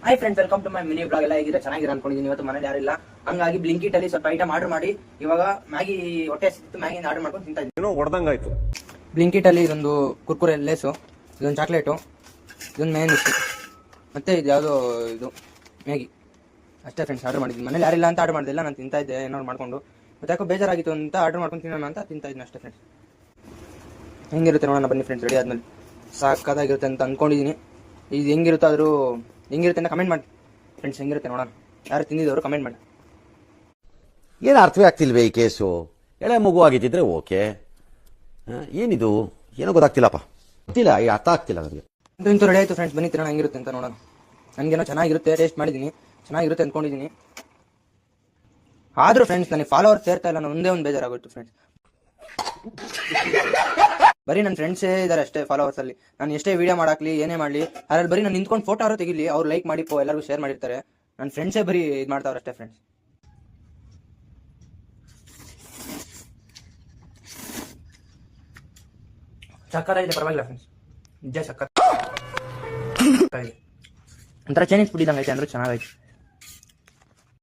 Hi friends, welcome to my mini blog. ಎಲ್ಲ ಹೇಗಿದೆ, ಚೆನ್ನಾಗಿರ ಅನ್ಕೊಂಡಿದ್ದೀನಿ. ಇವತ್ತು ಮನೇಲಿ ಯಾರಿಲ್ಲ, ಹಂಗಾಗಿ ಬ್ಲಿಂಕಿಟ್ ಅಲ್ಲಿ ಸ್ವಲ್ಪ ಐಟಮ್ ಆರ್ಡರ್ ಮಾಡಿ ಇವಾಗ ಮ್ಯಾಗಿ ಹೊಟ್ಟೆ ಹಸಿತ್ತು, ಮ್ಯಾಗಿ ಆರ್ಡರ್ ಮಾಡ್ಕೊಂಡು ತಿಂತಾ ಇದ್ದೀನಿ. ಹೊಡೆದಂಗಾಯ್ತು. ಬ್ಲಿಂಕಿಟ್ ಅಲ್ಲಿ ಇದೊಂದು ಕುರ್ಕುರೆ ಲೇಸು, ಇದೊಂದು ಚಾಕ್ಲೇಟು, ಇದೊಂದು ಮೇನಿತ್ತು, ಮತ್ತೆ ಇದು ಯಾವುದೋ ಇದು ಮ್ಯಾಗಿ ಅಷ್ಟೇ ಫ್ರೆಂಡ್ಸ್ ಆರ್ಡರ್ ಮಾಡಿದ್ದೀನಿ. ಮನೇಲಿ ಯಾರಿಲ್ಲ ಅಂತ ಆರ್ಡರ್ ಮಾಡಿದಿಲ್ಲ, ನಾನು ತಿಂತಾ ಇದ್ದೆ ಏನಾದ್ರು ಮಾಡ್ಕೊಂಡು. ಮತ್ತೆ ಯಾಕೋ ಬೇಜಾರಾಗಿತ್ತು ಅಂತ ಆರ್ಡರ್ ಮಾಡ್ಕೊಂಡು ತಿನ್ನೋಣ ಅಂತ ತಿಂತಾ ಇದ್ದೀನಿ ಅಷ್ಟೇ ಫ್ರೆಂಡ್ಸ್. ಹೆಂಗಿರುತ್ತೆ ನೋಡೋಣ ಬನ್ನಿ ಫ್ರೆಂಡ್ಸ್. ರೆಡಿ ಆದ್ಮೇಲೆ ಸಾಕಾಗಿರುತ್ತೆ ಅಂತ ಅಂದ್ಕೊಂಡಿದ್ದೀನಿ. ಇದು ಹೆಂಗಿರುತ್ತೆ ಆದರೂ ಹೆಂಗಿರುತ್ತೆ ಅಂತ ಕಮೆಂಟ್ ಮಾಡಿ ಫ್ರೆಂಡ್ಸ್. ಹೆಂಗಿರುತ್ತೆ ನೋಡೋಣ, ಯಾರು ತಿಂದಿದ್ದವರು ಕಮೆಂಟ್ ಮಾಡಿ. ಏನು ಅರ್ಥವೇ ಆಗ್ತಿಲ್ವೇ ಈ ಕೇಸು? ಎಳೆ ಮಗು ಆಗಿದ್ದಿದ್ರೆ ಓಕೆ, ಏನಿದು ಏನೋ ಗೊತ್ತಾಗ್ತಿಲ್ಲಪ್ಪ, ಗೊತ್ತಿಲ್ಲ, ಅರ್ಥ ಆಗ್ತಿಲ್ಲ ನನಗೆ. ಇಂತೂ ರೆಡಿ ಆಯಿತು ಫ್ರೆಂಡ್ಸ್, ಬನ್ನಿ ತಿನ್ನೋಣ. ಹೆಂಗಿರುತ್ತೆ ಅಂತ ನೋಡೋಣ. ನನಗೇನೋ ಚೆನ್ನಾಗಿರುತ್ತೆ, ಟೇಸ್ಟ್ ಮಾಡಿದ್ದೀನಿ, ಚೆನ್ನಾಗಿರುತ್ತೆ ಅಂದ್ಕೊಂಡಿದ್ದೀನಿ. ಆದರೂ ಫ್ರೆಂಡ್ಸ್ ನನಗೆ ಫಾಲೋವರ್ಸ್ ಸೇರ್ತಾ ಇಲ್ಲ, ನಾನು ಒಂದೇ ಒಂದು ಬೇಜಾರಾಗೋಯ್ತು ಫ್ರೆಂಡ್ಸ್. ಬರೀ ನನ್ನ ಫ್ರೆಂಡ್ಸೇ ಇದ್ದಾರೆ ಅಷ್ಟೇ ಫಾಲೋವರ್ಸ್ ಅಲ್ಲಿ. ನಾನು ಎಷ್ಟೇ ವಿಡಿಯೋ ಮಾಡಾಕ್ಲಿ ಏನೇ ಮಾಡಲಿ ಅದ್ರಲ್ಲಿ ಬರೀ ನಾನು ನಿಂತ್ಕೊಂಡು ಫೋಟೋ ಆರೋ ತೆಗಿಲಿ, ಅವ್ರು ಲೈಕ್ ಮಾಡಿ ಎಲ್ಲರಿಗೂ ಶೇರ್ ಮಾಡಿರ್ತಾರೆ. ನನ್ನ ಫ್ರೆಂಡ್ಸೇ ಬರೀ ಇದು ಮಾಡ್ತಾವ್ರೆ ಅಷ್ಟೇ ಫ್ರೆಂಡ್ಸ್. ಸಕ್ಕತ್ತಾಗಿದೆ, ಪರವಾಗಿಲ್ಲ ಫ್ರೆಂಡ್ಸ್, ನಿಜ ಸಕ್ಕತ್ತಾಗಿದೆ. ಒಂಥರ ಚೈನೀಸ್ ಫುಡ್ ಇದ್ದಂಗೆ ಐತೆ, ಅಂದ್ರೆ ಚೆನ್ನಾಗೈತೆ.